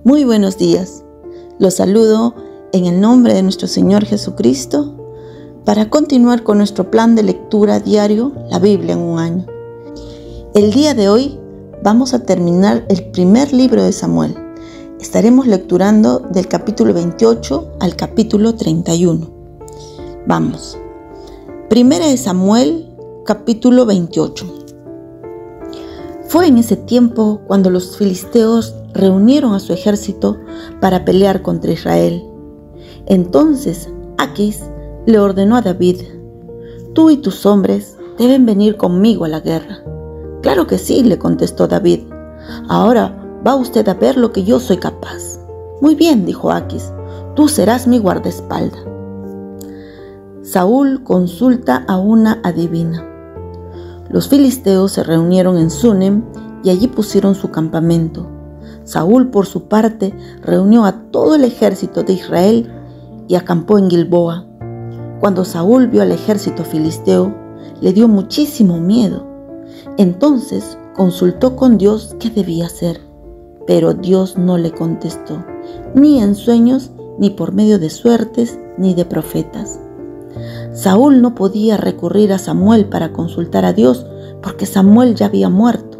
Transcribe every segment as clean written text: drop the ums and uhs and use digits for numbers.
Muy buenos días. Los saludo en el nombre de nuestro Señor Jesucristo para continuar con nuestro plan de lectura diario, la Biblia en un año. El día de hoy vamos a terminar el primer libro de Samuel. Estaremos lecturando del capítulo 28 al capítulo 31. Vamos. Primera de Samuel, capítulo 28. Fue en ese tiempo cuando los filisteos reunieron a su ejército para pelear contra Israel. Entonces Aquis le ordenó a David: «Tú y tus hombres deben venir conmigo a la guerra». «Claro que sí», le contestó David. «Ahora va usted a ver lo que yo soy capaz». «Muy bien», dijo Aquis, «tú serás mi guardaespaldas». Saúl consulta a una adivina. Los filisteos se reunieron en Sunem y allí pusieron su campamento. Saúl, por su parte, reunió a todo el ejército de Israel y acampó en Gilboa. Cuando Saúl vio al ejército filisteo, le dio muchísimo miedo. Entonces consultó con Dios qué debía hacer, pero Dios no le contestó, ni en sueños, ni por medio de suertes, ni de profetas. Saúl no podía recurrir a Samuel para consultar a Dios, porque Samuel ya había muerto.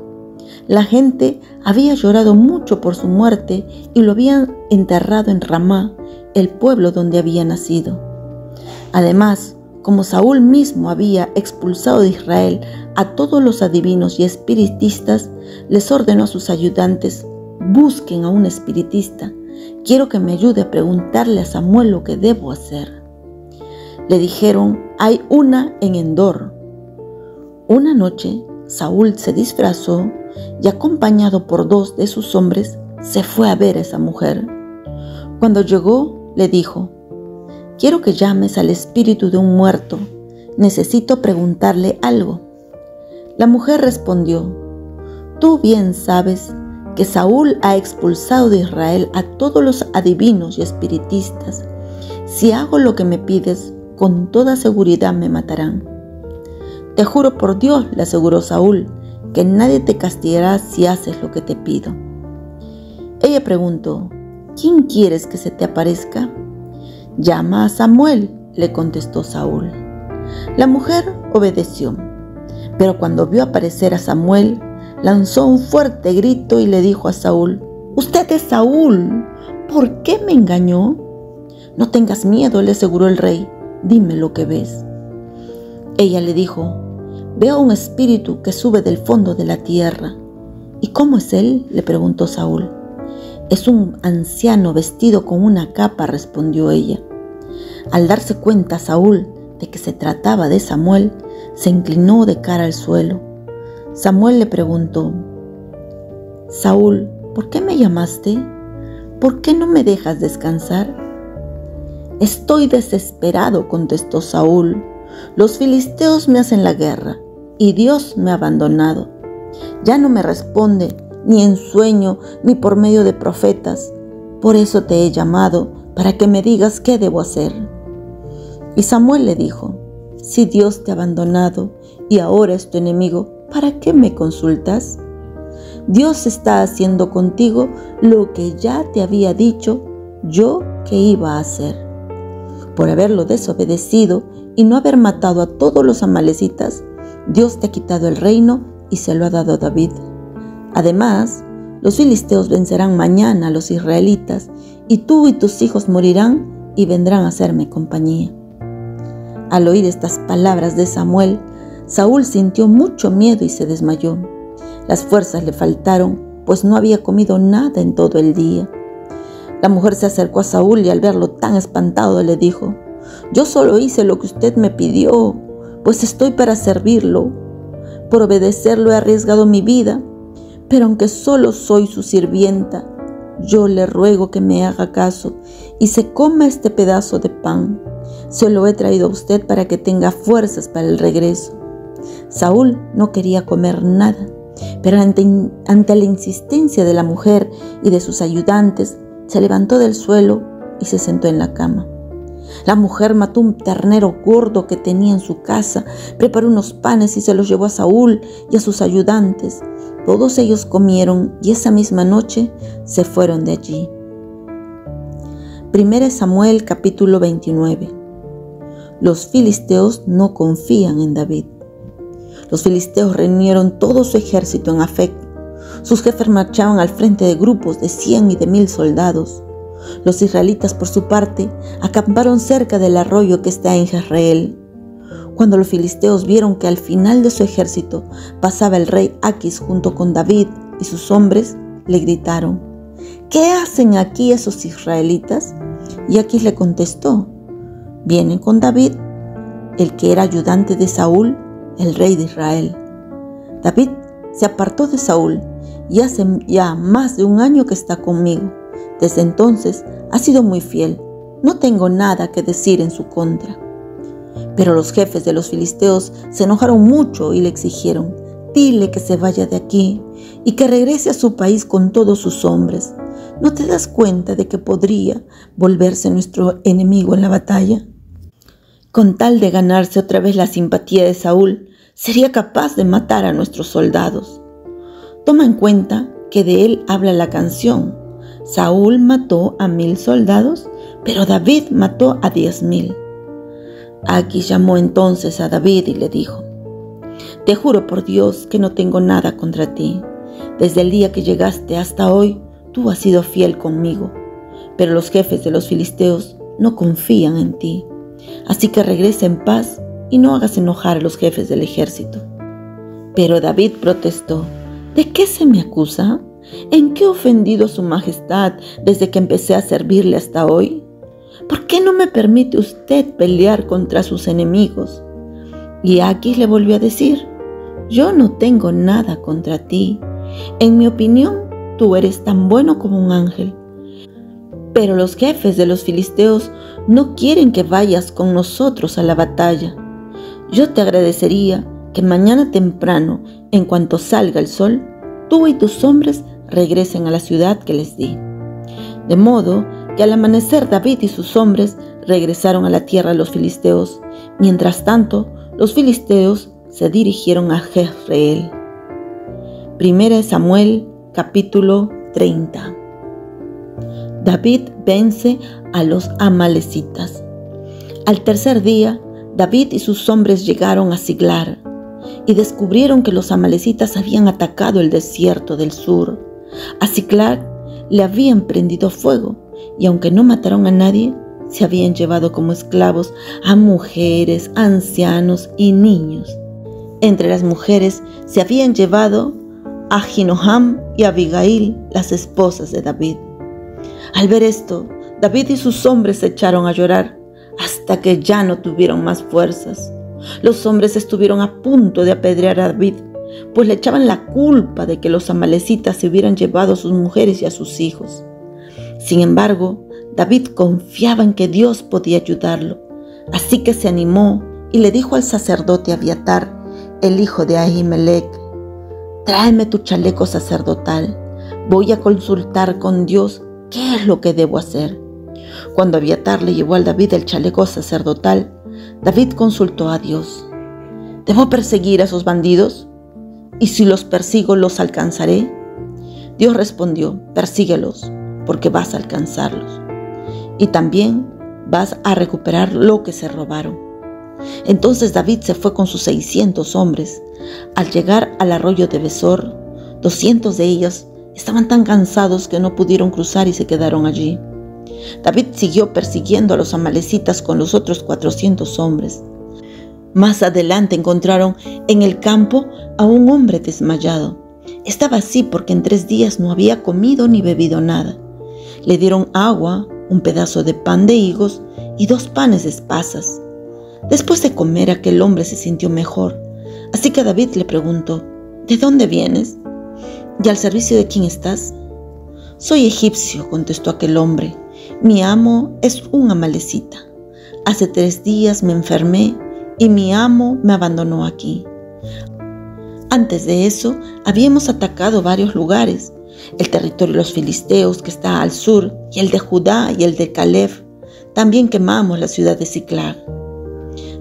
La gente había llorado mucho por su muerte y lo habían enterrado en Ramá, el pueblo donde había nacido. Además, como Saúl mismo había expulsado de Israel a todos los adivinos y espiritistas, les ordenó a sus ayudantes: «Busquen a un espiritista. Quiero que me ayude a preguntarle a Samuel lo que debo hacer». Le dijeron: «Hay una en Endor». Una noche, Saúl se disfrazó y, acompañado por 2 de sus hombres, se fue a ver a esa mujer. Cuando llegó, le dijo: «Quiero que llames al espíritu de un muerto. Necesito preguntarle algo». La mujer respondió: «Tú bien sabes que Saúl ha expulsado de Israel a todos los adivinos y espiritistas. Si hago lo que me pides, con toda seguridad me matarán». «Te juro por Dios», le aseguró Saúl, «que nadie te castigará si haces lo que te pido». Ella preguntó: «¿Quién quieres que se te aparezca?» «Llama a Samuel», le contestó Saúl. La mujer obedeció, pero cuando vio aparecer a Samuel, lanzó un fuerte grito y le dijo a Saúl: «¡Usted es Saúl! ¿Por qué me engañó?» «No tengas miedo», le aseguró el rey, «dime lo que ves». Ella le dijo: «Veo un espíritu que sube del fondo de la tierra». «¿Y cómo es él?», le preguntó Saúl. «Es un anciano vestido con una capa», respondió ella. Al darse cuenta Saúl de que se trataba de Samuel, se inclinó de cara al suelo. Samuel le preguntó: «Saúl, ¿por qué me llamaste? ¿Por qué no me dejas descansar?» «Estoy desesperado», contestó Saúl. «Los filisteos me hacen la guerra y Dios me ha abandonado. Ya no me responde ni en sueño ni por medio de profetas. Por eso te he llamado, para que me digas qué debo hacer». Y Samuel le dijo: «Si Dios te ha abandonado y ahora es tu enemigo, ¿para qué me consultas? Dios está haciendo contigo lo que ya te había dicho yo que iba a hacer. Por haberlo desobedecido y no haber matado a todos los amalecitas, Dios te ha quitado el reino y se lo ha dado a David. Además, los filisteos vencerán mañana a los israelitas, y tú y tus hijos morirán y vendrán a hacerme compañía». Al oír estas palabras de Samuel, Saúl sintió mucho miedo y se desmayó. Las fuerzas le faltaron, pues no había comido nada en todo el día. La mujer se acercó a Saúl y al verlo tan espantado le dijo: «Yo solo hice lo que usted me pidió, pues estoy para servirlo. Por obedecerlo he arriesgado mi vida, pero aunque solo soy su sirvienta, yo le ruego que me haga caso y se coma este pedazo de pan. Se lo he traído a usted para que tenga fuerzas para el regreso». Saúl no quería comer nada, pero ante la insistencia de la mujer y de sus ayudantes, se levantó del suelo y se sentó en la cama. La mujer mató un ternero gordo que tenía en su casa, preparó unos panes y se los llevó a Saúl y a sus ayudantes. Todos ellos comieron y esa misma noche se fueron de allí. 1 Samuel capítulo 29. Los filisteos no confían en David. Los filisteos reunieron todo su ejército en Afec. Sus jefes marchaban al frente de grupos de 100 y de 1000 soldados. Los israelitas, por su parte, acamparon cerca del arroyo que está en Jezreel. Cuando los filisteos vieron que al final de su ejército pasaba el rey Aquis junto con David y sus hombres, le gritaron: ¿qué hacen aquí esos israelitas? Y Aquis le contestó: vienen con David, el que era ayudante de Saúl, el rey de Israel. David se apartó de Saúl y hace ya más de 1 año que está conmigo. Desde entonces ha sido muy fiel. No tengo nada que decir en su contra. Pero los jefes de los filisteos se enojaron mucho y le exigieron: dile que se vaya de aquí y que regrese a su país con todos sus hombres. ¿No te das cuenta de que podría volverse nuestro enemigo en la batalla? Con tal de ganarse otra vez la simpatía de Saúl, sería capaz de matar a nuestros soldados. Toma en cuenta que de él habla la canción: Saúl mató a 1000 soldados, pero David mató a 10,000. Aquis llamó entonces a David y le dijo: te juro por Dios que no tengo nada contra ti. Desde el día que llegaste hasta hoy, tú has sido fiel conmigo, pero los jefes de los filisteos no confían en ti. Así que regresa en paz y no hagas enojar a los jefes del ejército. Pero David protestó: ¿de qué se me acusa? ¿En qué he ofendido a su majestad desde que empecé a servirle hasta hoy? ¿Por qué no me permite usted pelear contra sus enemigos? Y Aquis le volvió a decir: yo no tengo nada contra ti. En mi opinión, tú eres tan bueno como un ángel. Pero los jefes de los filisteos no quieren que vayas con nosotros a la batalla. Yo te agradecería que mañana temprano, en cuanto salga el sol, tú y tus hombres regresen a la ciudad que les di. De modo que al amanecer David y sus hombres regresaron a la tierra de los filisteos. Mientras tanto, los filisteos se dirigieron a Jezreel. 1 Samuel capítulo 30. David vence a los amalecitas. Al tercer día, David y sus hombres llegaron a Siglar y descubrieron que los amalecitas habían atacado el desierto del sur. A Siglar le habían prendido fuego y aunque no mataron a nadie, se habían llevado como esclavos a mujeres, ancianos y niños. Entre las mujeres se habían llevado a Ahinoam y Abigail, las esposas de David. Al ver esto, David y sus hombres se echaron a llorar hasta que ya no tuvieron más fuerzas. Los hombres estuvieron a punto de apedrear a David, pues le echaban la culpa de que los amalecitas se hubieran llevado a sus mujeres y a sus hijos. Sin embargo, David confiaba en que Dios podía ayudarlo, así que se animó y le dijo al sacerdote Abiatar, el hijo de Ahimelech: tráeme tu chaleco sacerdotal, voy a consultar con Dios qué es lo que debo hacer. Cuando Abiatar le llevó a David el chaleco sacerdotal, David consultó a Dios: ¿debo perseguir a esos bandidos? ¿Y si los persigo, los alcanzaré? Dios respondió: persíguelos, porque vas a alcanzarlos. Y también vas a recuperar lo que se robaron. Entonces David se fue con sus 600 hombres. Al llegar al arroyo de Besor, 200 de ellos estaban tan cansados que no pudieron cruzar y se quedaron allí. David siguió persiguiendo a los amalecitas con los otros 400 hombres. Más adelante encontraron en el campo a un hombre desmayado. Estaba así porque en 3 días no había comido ni bebido nada. Le dieron agua, un pedazo de pan de higos y 2 panes de pasas. Después de comer, aquel hombre se sintió mejor. Así que David le preguntó: ¿de dónde vienes? ¿Y al servicio de quién estás? Soy egipcio, contestó aquel hombre. Mi amo es un amalecita. Hace 3 días me enfermé y mi amo me abandonó aquí. Antes de eso, habíamos atacado varios lugares: el territorio de los filisteos que está al sur, y el de Judá y el de Caleb. también quemamos la ciudad de Siclag.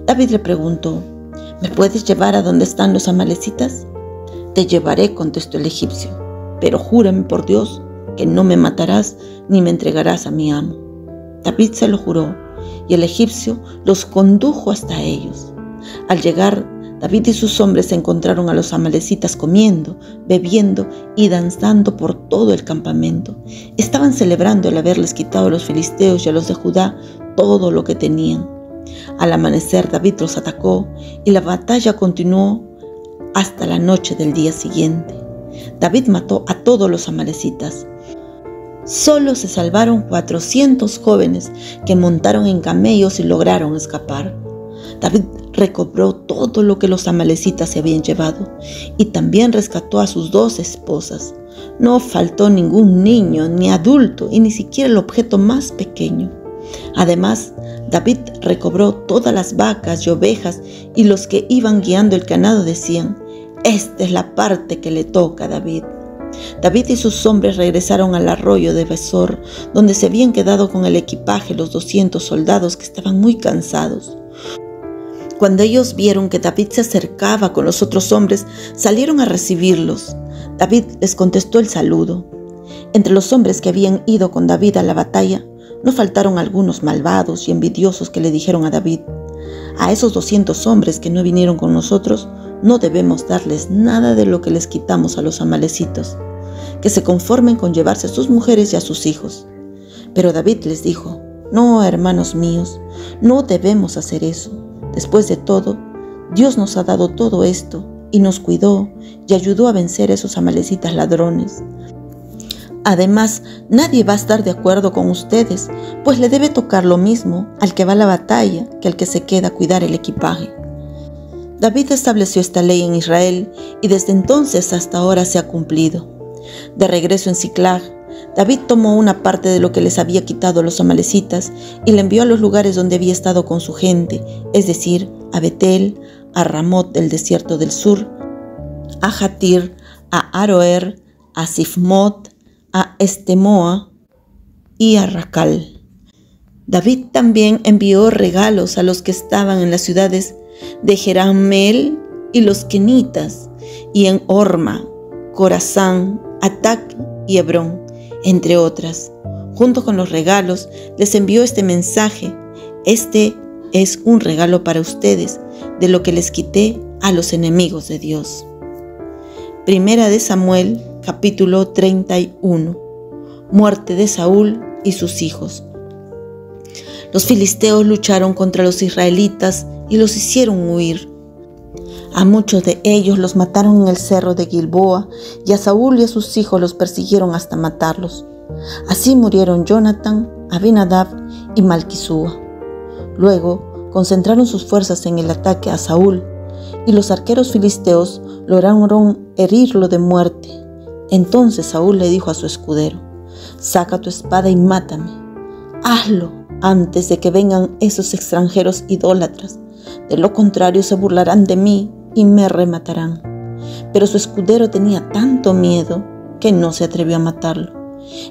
David le preguntó: ¿me puedes llevar a donde están los amalecitas? Te llevaré, contestó el egipcio, pero júrame por Dios que no me matarás ni me entregarás a mi amo. David se lo juró, y el egipcio los condujo hasta ellos. Al llegar, David y sus hombres encontraron a los amalecitas comiendo, bebiendo y danzando por todo el campamento. Estaban celebrando el haberles quitado a los filisteos y a los de Judá todo lo que tenían. Al amanecer, David los atacó y la batalla continuó hasta la noche del día siguiente. David mató a todos los amalecitas. Solo se salvaron 400 jóvenes que montaron en camellos y lograron escapar. David recobró todo lo que los amalecitas se habían llevado y también rescató a sus 2 esposas. No faltó ningún niño ni adulto y ni siquiera el objeto más pequeño. Además, David recobró todas las vacas y ovejas, y los que iban guiando el ganado decían: esta es la parte que le toca a David. David y sus hombres regresaron al arroyo de Besor, donde se habían quedado con el equipaje los 200 soldados que estaban muy cansados. Cuando ellos vieron que David se acercaba con los otros hombres, salieron a recibirlos. David les contestó el saludo. Entre los hombres que habían ido con David a la batalla, no faltaron algunos malvados y envidiosos que le dijeron a David: a esos 200 hombres que no vinieron con nosotros, no debemos darles nada de lo que les quitamos a los amalecitos, que se conformen con llevarse a sus mujeres y a sus hijos. Pero David les dijo: no, hermanos míos, no debemos hacer eso. Después de todo, Dios nos ha dado todo esto y nos cuidó y ayudó a vencer a esos amalecitas ladrones. Además, nadie va a estar de acuerdo con ustedes, pues le debe tocar lo mismo al que va a la batalla que al que se queda a cuidar el equipaje. David estableció esta ley en Israel y desde entonces hasta ahora se ha cumplido. De regreso en Siclag, David tomó una parte de lo que les había quitado a los amalecitas y la envió a los lugares donde había estado con su gente, es decir, a Betel, a Ramot del desierto del sur, a Jatir, a Aroer, a Sifmot, a Estemoa y a Racal. David también envió regalos a los que estaban en las ciudades de Jerameel y los kenitas, y en Horma, Corazán, Atac y Hebrón, entre otras. Junto con los regalos les envió este mensaje: este es un regalo para ustedes de lo que les quité a los enemigos de Dios. Primera de Samuel, capítulo 31. Muerte de Saúl y sus hijos. Los filisteos lucharon contra los israelitas y los hicieron huir. A muchos de ellos los mataron en el cerro de Gilboa, y a Saúl y a sus hijos los persiguieron hasta matarlos. Así murieron Jonatán, Abinadab y Malquisúa. Luego concentraron sus fuerzas en el ataque a Saúl, y los arqueros filisteos lograron herirlo de muerte. Entonces Saúl le dijo a su escudero: saca tu espada y mátame. Hazlo antes de que vengan esos extranjeros idólatras. De lo contrario se burlarán de mí y me rematarán. Pero su escudero tenía tanto miedo que no se atrevió a matarlo.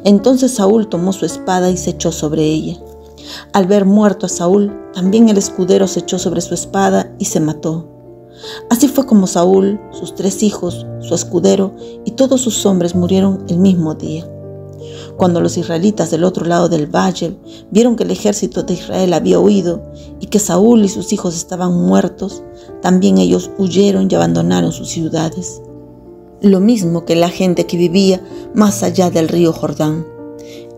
Entonces Saúl tomó su espada y se echó sobre ella. Al ver muerto a Saúl, también el escudero se echó sobre su espada y se mató. Así fue como Saúl, sus 3 hijos, su escudero y todos sus hombres murieron el mismo día. Cuando los israelitas del otro lado del valle vieron que el ejército de Israel había huido y que Saúl y sus hijos estaban muertos, también ellos huyeron y abandonaron sus ciudades. Lo mismo que la gente que vivía más allá del río Jordán.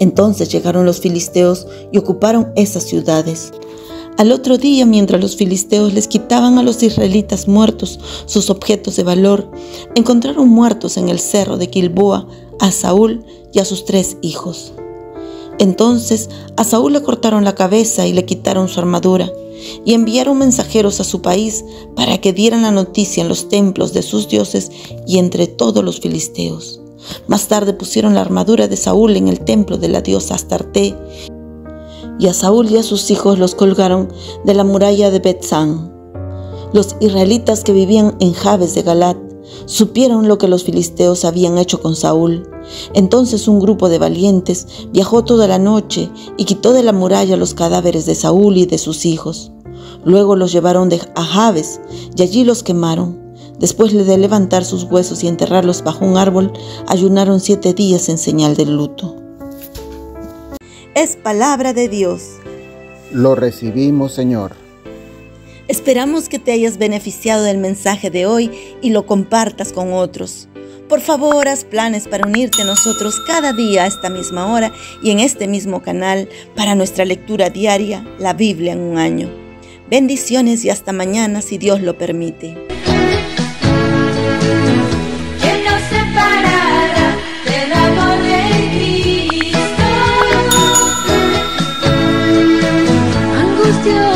Entonces llegaron los filisteos y ocuparon esas ciudades. Al otro día, mientras los filisteos les quitaban a los israelitas muertos sus objetos de valor, encontraron muertos en el cerro de Gilboa a Saúl y a sus 3 hijos. Entonces a Saúl le cortaron la cabeza y le quitaron su armadura, y enviaron mensajeros a su país para que dieran la noticia en los templos de sus dioses y entre todos los filisteos. Más tarde pusieron la armadura de Saúl en el templo de la diosa Astarte, y a Saúl y a sus hijos los colgaron de la muralla de Bet-San. Los israelitas que vivían en Jabes de Galat supieron lo que los filisteos habían hecho con Saúl. Entonces un grupo de valientes viajó toda la noche y quitó de la muralla los cadáveres de Saúl y de sus hijos. Luego los llevaron a Jabes y allí los quemaron. Después de levantar sus huesos y enterrarlos bajo un árbol, ayunaron 7 días en señal de luto. Es palabra de Dios. Lo recibimos, Señor. Esperamos que te hayas beneficiado del mensaje de hoy y lo compartas con otros. Por favor, haz planes para unirte a nosotros cada día a esta misma hora y en este mismo canal para nuestra lectura diaria, la Biblia en un año. Bendiciones y hasta mañana si Dios lo permite. ¿Quién nos separará del amor de Cristo? Angustia